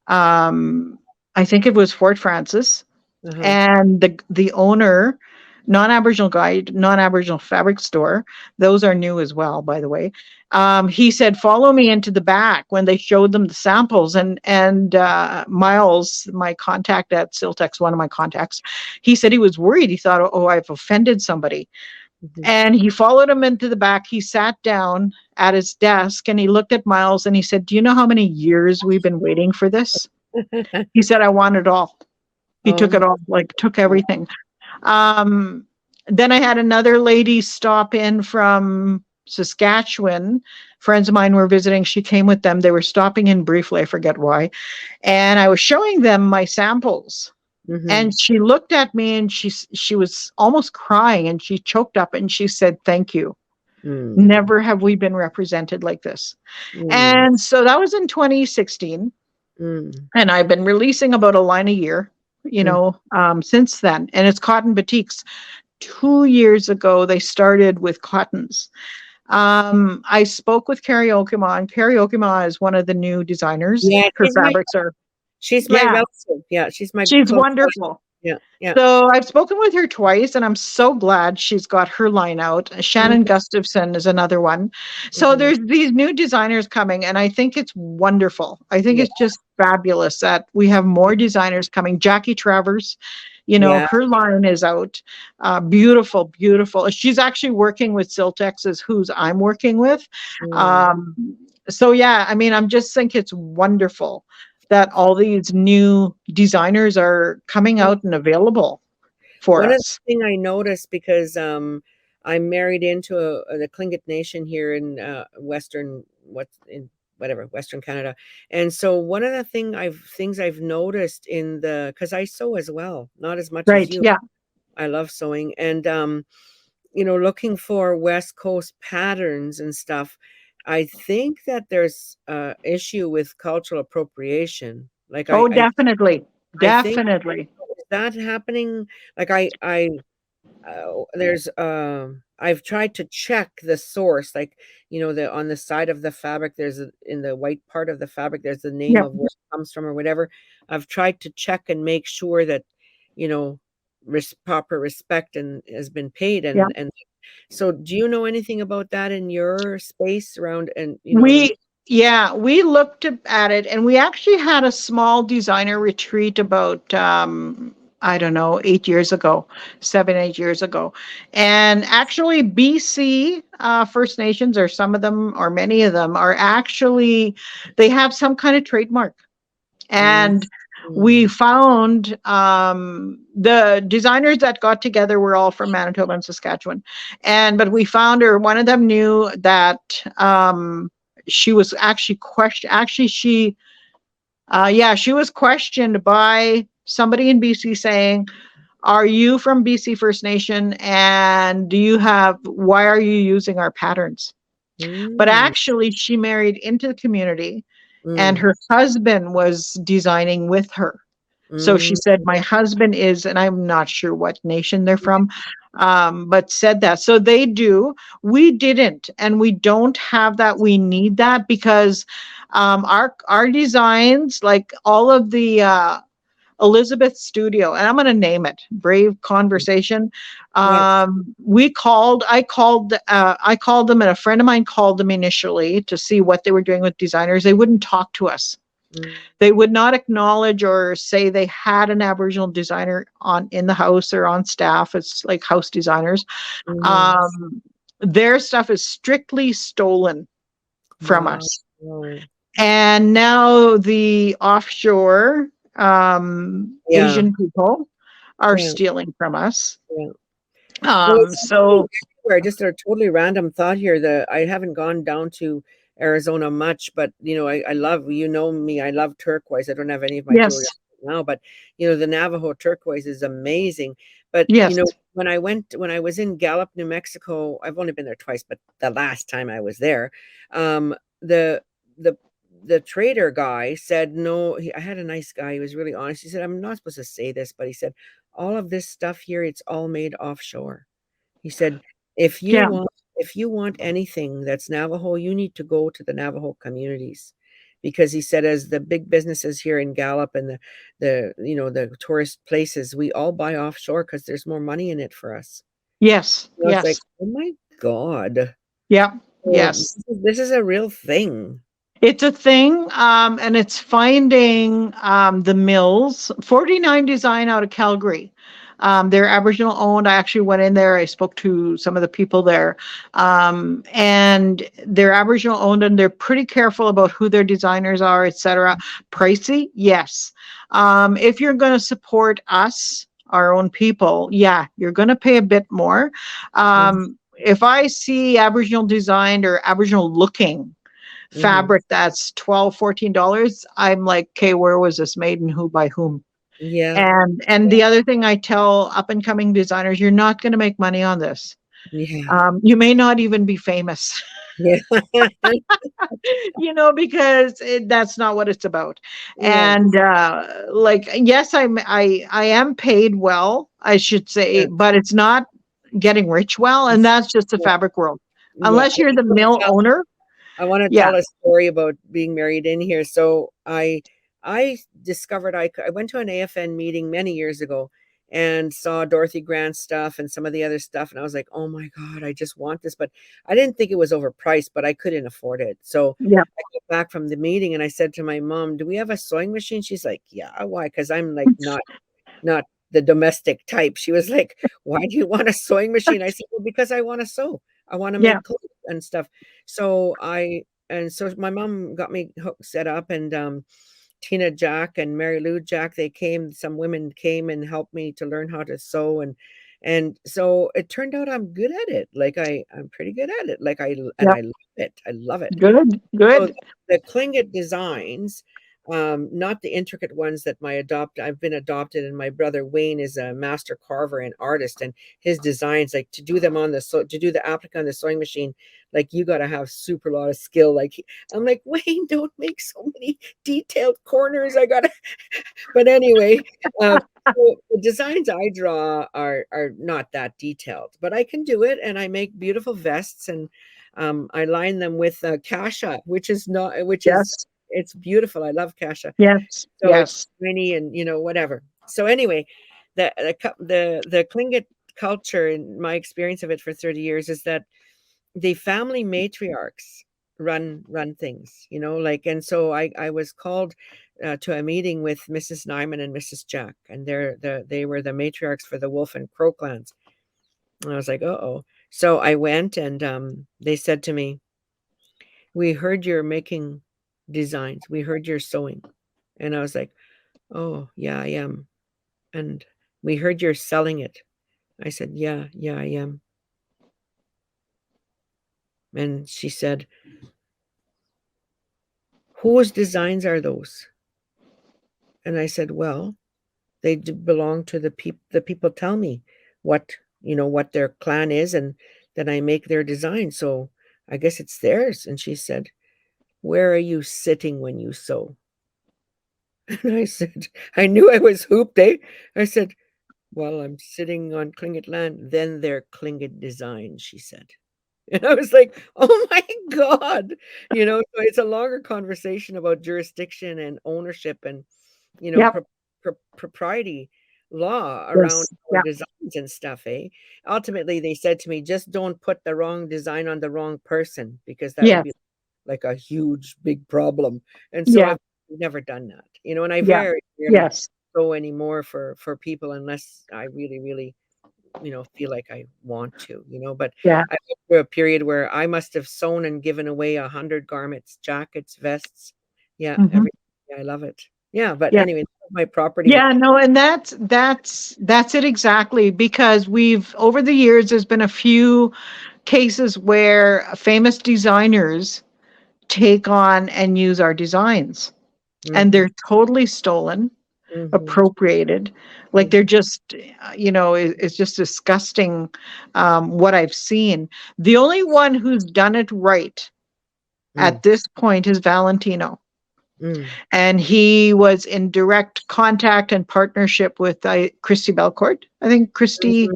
I think it was Fort Francis, Uh-huh. and the owner, non-Aboriginal fabric store, those are new as well, by the way. He said, follow me into the back when they showed them the samples. And Miles, my contact at Siltex, one of my contacts, he said he was worried. He thought, oh, I've offended somebody. Mhm. And he followed him into the back. He sat down at his desk and he looked at Miles and he said, do you know how many years we've been waiting for this? He said, I want it all. He Oh took my it all, like took God. everything. Um, then I had another lady stop in from Saskatchewan. Friends of mine were visiting. She came with them. They were stopping in briefly. I forget why. And I was showing them my samples. Mhm. And she looked at me and she was almost crying, and she choked up and she said, thank you. Mm. Never have we been represented like this. Mm. And so that was in 2016. Mm. And I've been releasing about a line a year, Mm. since then. And it's cotton batiks. 2 years ago, they started with cottons. I spoke with Karaoke and Karaoke is one of the new designers. Yeah, Her fabrics are, she's my yeah, relative. Yeah, she's my she's close cousin. wonderful. Yeah, yeah. So I've spoken with her twice, and I'm so glad she's got her line out. Shannon Mhm. Gustafson is another one. So Mhm. there's these new designers coming, and I think it's wonderful. I think Yeah. it's just fabulous that we have more designers coming. Jackie Travers, Yeah. Her line is out. Beautiful, beautiful. She's actually working with Siltex, is who's I'm working with. Mm. Um, so yeah, I mean, I'm just think it's wonderful that all these new designers are coming out and available for One of us. the thing I noticed because I'm married into the Tlingit Nation here in Western Canada, and so one of the things I've noticed in the because I sew as well, not as much as Right. you. Yeah. I love sewing, and looking for West Coast patterns and stuff. I think that there's a issue with cultural appropriation. Like Oh, definitely. I think Definitely. is that happening? Like there's I've tried to check the source, like the on the side of the fabric in the white part of the fabric there's the name Yeah. of where it comes from or whatever. I've tried to check and make sure that you know proper respect and has been paid, Yeah. and so do you know anything about that in your space around and the We, yeah, we looked at it, and we actually had a small designer retreat about, I don't know, 8 years ago, 7, 8 years ago. And actually, BC First Nations, or some of them, or many of them, are actually, they have some kind of trademark. mm, And we mm, found the designers that got together were all from Manitoba and Saskatchewan. But we found her, one of them knew that she was actually questioned. Actually, she was questioned by somebody in BC saying, are you from BC First Nation? And why are you using our patterns? But mm, actually, she married into the community, and mm, her husband was designing with her. So she mm, said, my husband is, and I'm not sure what nation they're from, but said that. So they do. We didn't, and we don't have that. We need that because our designs, like all of the Elizabeth Studio, and I'm going to name it Brave Conversation. yeah, I called them, and a friend of mine called them initially to see what they were doing with designers. They wouldn't talk to us. mm, They would not acknowledge or say they had an Aboriginal designer in the house or on staff. It's like house designers. mhm. Um, their stuff is strictly stolen from Wow. us. And now the offshore Yeah, Asian people are yeah, stealing from us. yeah. Well, it's So everywhere. Just a totally random thought here. I haven't gone down to Arizona much, but I love me. I love turquoise. I don't have any of my jewelry yes, on now, but the Navajo turquoise is amazing. But yes, when I was in Gallup, New Mexico, I've only been there twice, but the last time I was there, um, the the the trader guy said no. I had a nice guy. He was really honest. He said, "I'm not supposed to say this," but he said, "All of this stuff here, it's all made offshore." He said, "If you yeah, want anything that's Navajo, you need to go to the Navajo communities." Because he said, as the big businesses here in Gallup and the tourist places, we all buy offshore because there's more money in it for us. yes, It's like, yes, oh my God. yeah, So yes. this is a real thing. It's a thing, and it's finding the mills. 49 Design out of Calgary. They're Aboriginal owned. I actually went in there. I spoke to some of the people there, and they're Aboriginal owned, and they're pretty careful about who their designers are, etc. Pricey, yes. If you're going to support us, our own people, yeah, you're going to pay a bit more. Mhm, If I see Aboriginal designed or Aboriginal looking mhm. fabric that's $12, $14, I'm like, okay, where was this made and who by whom? Yeah, And the other thing I tell up and coming designers, you're not going to make money on this. yeah, You may not even be famous, yeah, because that's not what it's about. yeah, And like, yes, I am paid well, I should say, yeah. but it's not getting rich well, and that's just the Yeah, fabric world. yeah. Unless you're the mill owner, I want to yeah, tell a story about being married in here. So I discovered I went to an AFN meeting many years ago and saw Dorothy Grant's stuff and some of the other stuff, and I was like, oh my God, I just want this. But I didn't think it was overpriced, but I couldn't afford it. So yeah, I got back from the meeting and I said to my mom, "Do we have a sewing machine?" She's like, "Yeah, why?" Because I'm like not the domestic type. She was like, "Why do you want a sewing machine?" I said, "Well, because I want to sew. I want to Yeah. make clothes and stuff." So my mom got me set up, and Tina Jack and Mary Lou Jack, they came, some women came and helped me to learn how to sew, and so it turned out I'm good at it. Like I'm pretty good at it. Like Yeah. I love it. I love it. Good. So Good. the Klingit designs, not the intricate ones that I've been adopted, and my brother Wayne is a master carver and artist, and his designs, like to do them to do the applique on the sewing machine, like you got to have super lot of skill. Like I'm like, Wayne, don't make so many detailed corners. I gotta, but anyway, so the designs I draw are not that detailed, but I can do it, and I make beautiful vests, and I line them with cassia, which is Yes. it's beautiful. I love cassia, Yes. so it's Yes. tiny and whatever. So anyway, the Tlingit culture, in my experience of it for 30 years, is that the family matriarchs run things, like, and so I was called to a meeting with Mrs. Nyman and Mrs. Jack, and they were the matriarchs for the Wolf and Crow clans. And I was like, uh-oh. So I went, and they said to me, "We heard you're making designs. We heard you're sewing." And I was like, "Oh, yeah, I am." And "We heard you're selling it." I said, "Yeah, yeah, I am." And she said, "Whose designs are those?" And I said, "Well, they belong to the people tell me what, what their clan is, and then I make their design. So I guess it's theirs." And she said, "Where are you sitting when you sew?" And I said, I knew I was hooped, eh? I said, "Well, I'm sitting on Tlingit land." "Then they're Tlingit designs," she said. And I was like, "Oh my God." So it's a longer conversation about jurisdiction and ownership and, Yep. propriety law around Yes. our Yeah. designs and stuff, eh? Ultimately, they said to me, "Just don't put the wrong design on the wrong person, because that would Yes. be like a huge, big problem." And so Yeah. I've never done that, and I Yeah. very rarely Yes. go anymore for people unless I really, really, feel like I want to, but Yeah. I went through a period where I must have sewn and given away 100 garments, jackets, vests. Yeah, Hmm. I love it. Yeah, but Yeah. anyway, my property. Yeah, no, and that's it exactly, because we've over the years there's been a few cases where famous designers take on and use our designs, and Mhm, they're totally stolen, mhm, appropriated. Like they're mhm, just, it's just disgusting, what I've seen. The only one who's done it right mm, at this point is Valentino. mm, And he was in direct contact and partnership with Christy Belcourt. I think Christy,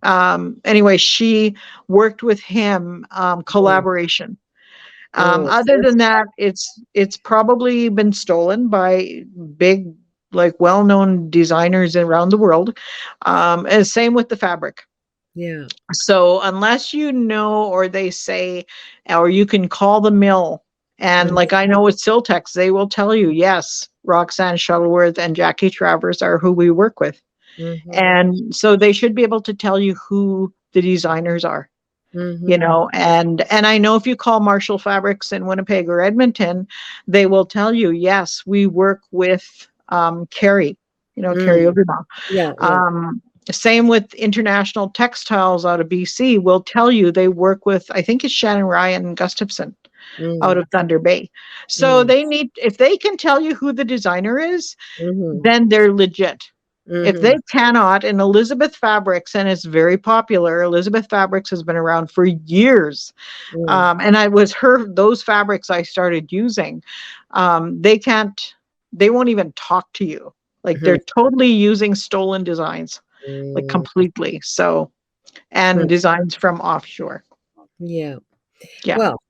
mhm. anyway, she worked with him, Oh, collaboration. oh, Other than that, it's probably been stolen by big, like well-known designers around the world. And same with the fabric. yeah. So unless you know, or they say, or you can call the mill, and Mhm, like I know with Siltex, they will tell you, yes, Roxanne Shuttleworth and Jackie Travers are who we work with. mhm, And so they should be able to tell you who the designers are, mhm, and I know if you call Marshall Fabrics in Winnipeg or Edmonton, they will tell you, yes, we work with Carrie, Carrie mm. Ogama. Yeah, yeah. um, Same with International Textiles out of BC, will tell you they work with, I think it's Shannon Ryan Gustafson out Mm, of Thunder Bay. So mm, they need, if they can tell you who the designer is, mhm, then they're legit. If they mhm, cannot, and Elizabeth Fabrics, and it's very popular, Elizabeth Fabrics has been around for years. mm, And I was those fabrics I started using. They can't, they won't even talk to you. Like mhm, they're totally using stolen designs, like mm, completely. So, and mm. designs from offshore. Yeah. Yeah. Well,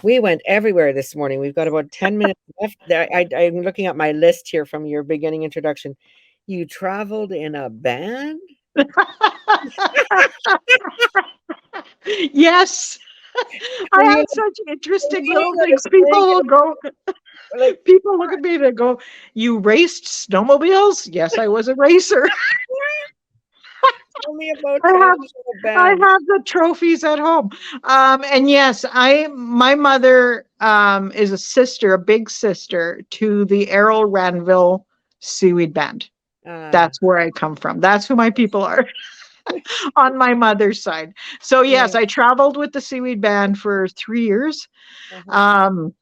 we went everywhere this morning. We've got about 10 minutes left. I'm looking at my list here from your beginning introduction. You traveled in a band? Yes. Were I you had such interesting little singing things. or People playing will go, like people look at me, they go, "You raced snowmobiles?" Yes, I was a racer. Tell me about I have traveling with a I band. have the trophies at home. And yes, my mother is a sister, a big sister to the Errol Ranville Seaweed Band. Ah, That's where I come from. That's who my people are on my mother's side. So yeah. yes, I traveled with the Seaweed Band for 3 years. Uh-huh. Um,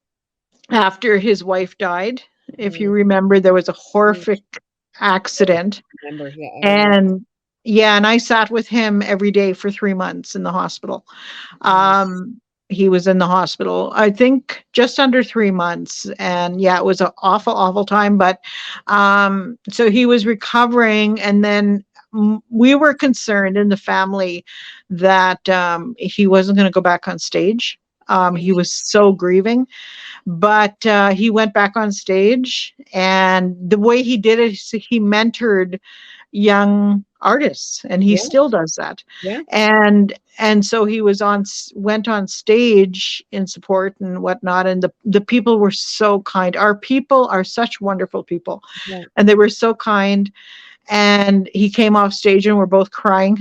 after his wife died, if you Mm, remember, there was a mm. horrific Oh, accident. I remember. Yeah, I remember. And yeah, and I sat with him every day for 3 months in the hospital. Mm, Um, he was in the hospital, I think, just under 3 months. And yeah, it was an awful, awful time. But so he was recovering. And then we were concerned in the family that he wasn't going to go back on stage. yeah, He was so grieving, but he went back on stage. And the way he did it, he mentored young artists, and he yeah, still does that. yeah, And so he went on stage in support and whatnot, and the people were so kind. Our people are such wonderful people, yeah, and they were so kind. And he came off stage and we're both crying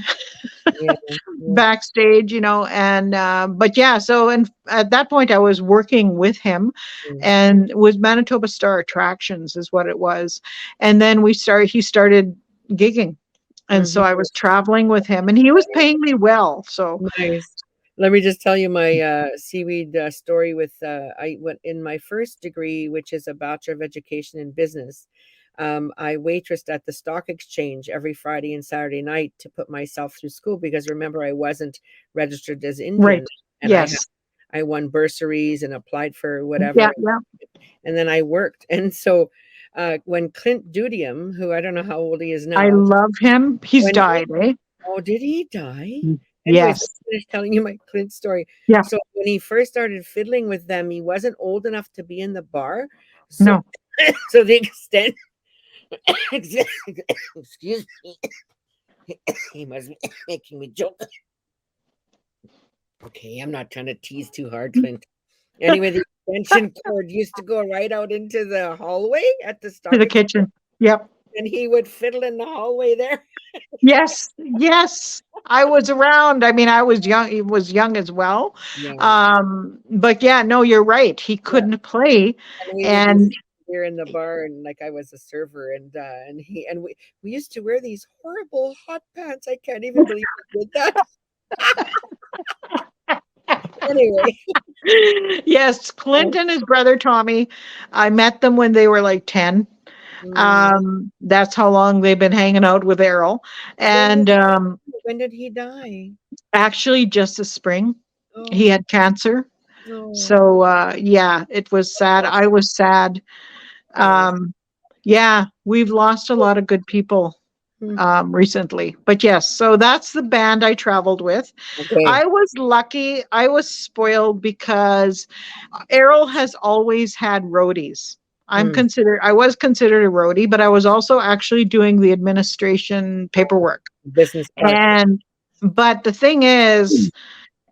yeah, yeah. backstage, and but yeah, so and at that point I was working with him, Mm, and it was Manitoba Star Attractions is what it was. And then he started gigging, and so mhm. I was traveling with him, and he was paying me well. So Nice. Let me just tell you my seaweed story with I went in my first degree, which is a Bachelor of Education in Business. I waitressed at the stock exchange every Friday and Saturday night to put myself through school because remember I wasn't registered as right, Indian and yes, I won bursaries and applied for yeah, whatever yeah, and then I worked. And so when Clint Dudium, who I don't know how old he is I now, love him. He's when he died, eh? oh, did he die? Anyways, let Yes, me finish telling you my Clint story. yeah, So when he first started fiddling with them, he wasn't old enough to be in the bar. So no. so the extent excuse me, he must be making me joke. Okay, I'm not trying to tease too hard, Clint. Anyway, the extension cord used to go right out into the hallway at the To stock the exchange, kitchen. Yep. and he would fiddle in the hallway there. Yes, yes. I was around. I mean, I was young. He was young as well. Yeah, But yeah, no, you're right. He yeah. couldn't play. And we would be And sitting there in the bar and like I was a server and we used to wear these horrible hot pants. I can't even believe we did that. Anyway. yes, Clint and his brother Tommy, I met them when they were like 10. Mm, That's how long they've been hanging out with Errol. when did And when did he die? actually, just this spring, he Oh, had cancer. no. So yeah, it was sad. I was sad. Yeah. Um, yeah, we've lost a lot of good people Hmm. recently. But yes, so that's the band I traveled with. Okay. I was lucky. I was spoiled because Errol has always had roadies. Mm, I was considered a roadie, but I was also actually doing the administration paperwork. business part. And but the thing is,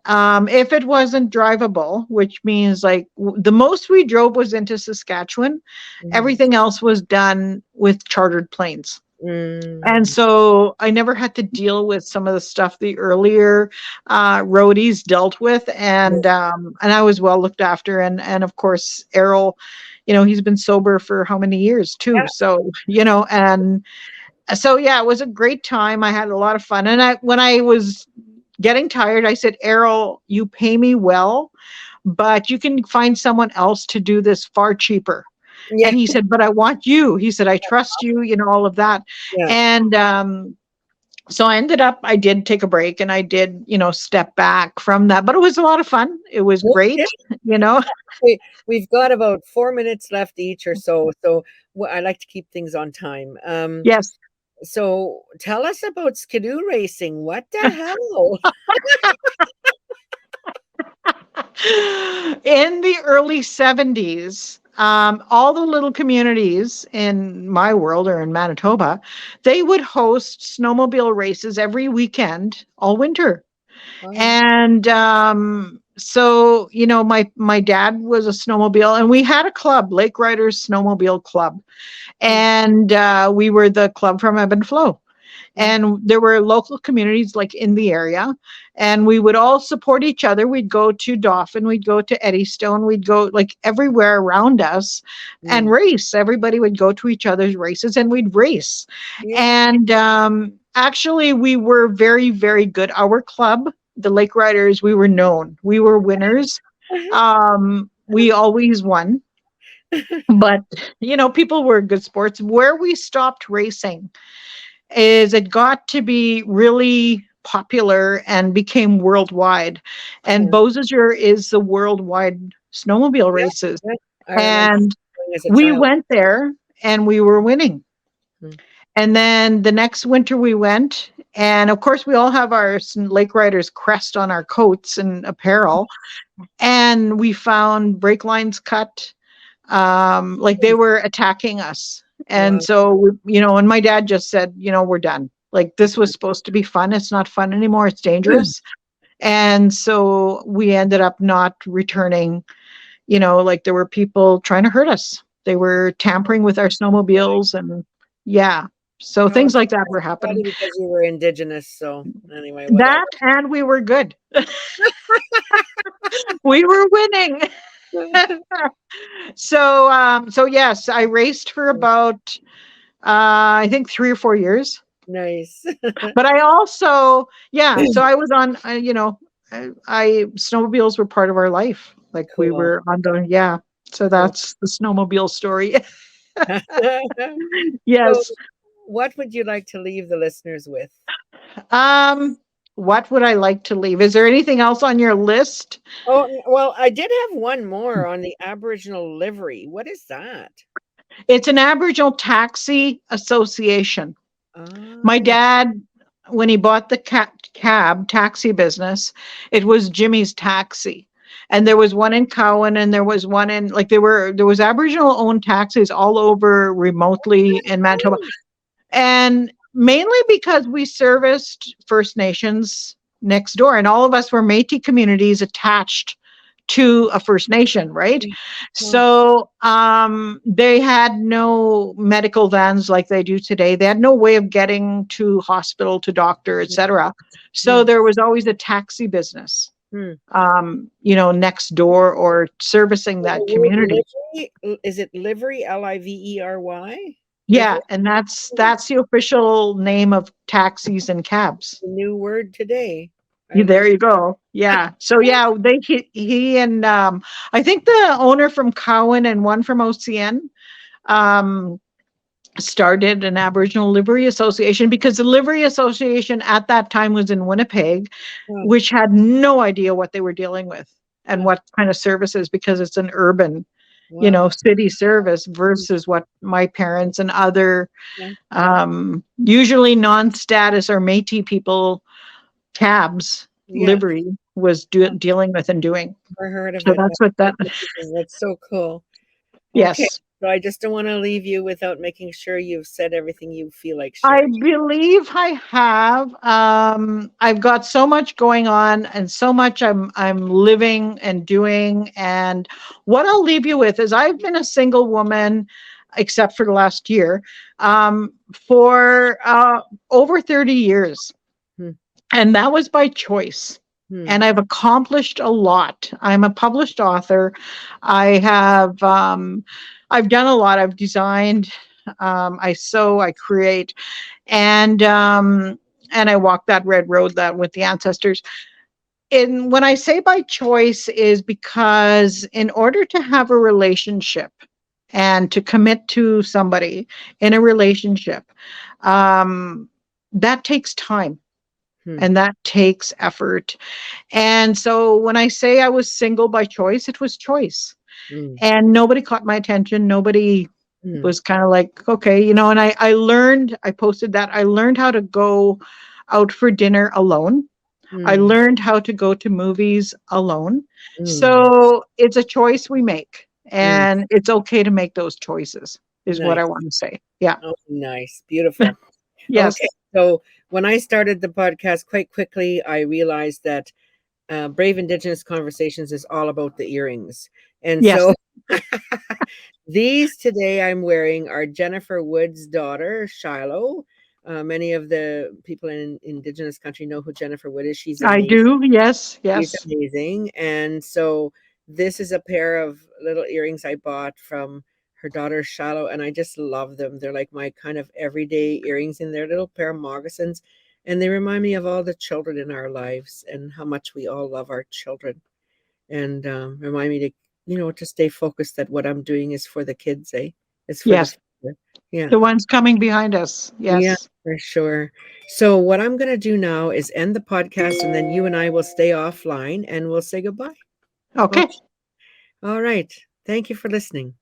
if it wasn't drivable, which means like the most we drove was into Saskatchewan, Mhm. everything else was done with chartered planes. And Mm, so I never had to deal with some of the stuff the earlier roadies dealt with, and I was well looked after. And of course, Errol, he's been sober for how many years too. yeah. So and so yeah, it was a great time. I had a lot of fun, and when I was getting tired, I said, Errol, you pay me well, but you can find someone else to do this far cheaper. Yeah. And he said, but I want you. He said, I trust you, all of that. Yeah. And so I did take a break, and I did, step back from that. But it was a lot of fun. It was Okay. great, you know. We've got about 4 minutes left each or so. So I like to keep things on time. Yes. So tell us about skidoo racing. What the hell? In the early 70s, all the little communities in my world or in Manitoba, they would host snowmobile races every weekend all winter. Wow. And so, my dad was a snowmobile, and we had a club, Lake Riders Snowmobile Club. Mm, And we were the club from Ebb and Flow. and there were local communities like in the area, and we would all support each other. We'd go to Dauphin, we'd go to Eddystone, we'd go like everywhere around us and Mm. race. Everybody would go to each other's races and we'd race. Yeah. And actually, we were very, very good. Our club, the Lake Riders, we were known. We were winners. We always won. But, people were good sports. Where we stopped racing is it got to be really popular and became worldwide. And Yeah. Beausejour is the worldwide snowmobile Yeah. races. Yeah. I remember And going as a we child. went there and we were winning. Mm. And then the next winter we went, and of course we all have our Lake Riders crest on our coats and apparel. And we found brake lines cut, like they were attacking us. And Wow. so, and my dad just said, we're done. Like this was supposed to be fun. It's not fun anymore. It's dangerous. And so we ended up not returning, like there were people trying to hurt us. They were tampering with our snowmobiles and yeah. So Oh, things like that were probably happening. because you were Indigenous. So anyway, whatever. That and we were good. We were winning. So yes, I raced for about I think 3 or 4 years. Nice. But I also, yeah, so I was on, I snowmobiles were part of our life. Like we Cool. were on the, yeah. So Cool. that's the snowmobile story. So, Yes. what would you like to leave the listeners with? Um, what would I like to leave? Is there anything else on your list? Oh, well, I did have one more on the Aboriginal livery. What is that? It's an Aboriginal taxi association. My Ah, dad, when he bought the cab taxi business, it was Jimmy's Taxi. And there was one in Cowan and there was one in like there was Aboriginal owned taxis all over remotely in Manitoba. nice. And mainly because we serviced First Nations next door and all of us were Métis communities attached to a First Nation, right? Huh. So they had no medical vans like they do today. They had no way of getting to hospital, to doctor, etc. So Hmm. there was always a taxi business, Hmm. next door or servicing So the that word community. livery, is it livery? Livery? Yeah, Livery? and that's Hmm. that's the official name of taxis and cabs. A new word today. I There learned. you go. Yeah. So yeah, he and I think the owner from Cowan and one from OCN um started an Aboriginal Livery Association because the Livery Association at that time was in Winnipeg, Oh, which had no idea what they were dealing with and oh, what kind of services because it's an urban, wow. city service versus what my parents and other Yeah. usually non-status or Métis people cabs Yeah. livery was dealing with and doing. Never heard of So it, but that's what that, that's so cool. Okay. yes. So I just don't want to leave you without making sure you've said everything you feel like I sharing. believe I have. I've got so much going on and so much I'm living and doing. And what I'll leave you with is I've been a single woman, except for the last year, for over 30 years. Hmm. And that was by choice. Hmm. And I've accomplished a lot. I'm a published author. I've done a lot. I've designed, I sew, I create, and I walk that red road that with the ancestors. And when I say by choice is because in order to have a relationship and to commit to somebody in a relationship, that takes time Hmm. and that takes effort. And so when I say I was single by choice, it was choice. Hmm. And nobody caught my attention. Nobody Hmm. was kind of like, okay, and I posted that I learned how to go out for dinner alone. I Hmm. learned how to go to movies alone. Hmm. So it's a choice we make, Hmm. and it's okay to make those choices, is what I Nice. want to say. Yeah. Oh, nice. Beautiful. Okay. Yes. So when I started the podcast, quite quickly, I realized that Brave Indigenous Conversations is all about the earrings. And Yes. so these today I'm wearing are Jennifer Wood's daughter, Shiloh. Many of the people in Indigenous country know who Jennifer Wood is. She's I amazing. do. Yes, She's yes. amazing. And so this is a pair of little earrings I bought from her daughter Shallow, and I just love them. They're like my kind of everyday earrings in their little pair of moccasins, and they remind me of all the children in our lives and how much we all love our children, and remind me to, to stay focused that what I'm doing is for the kids, eh? It's for the Yes. future. Yeah. The ones coming behind us. Yeah, Yes. for sure. So what I'm going to do now is end the podcast, and then you and I will stay offline and we'll say goodbye. Okay. Okay. All right. Thank you for listening.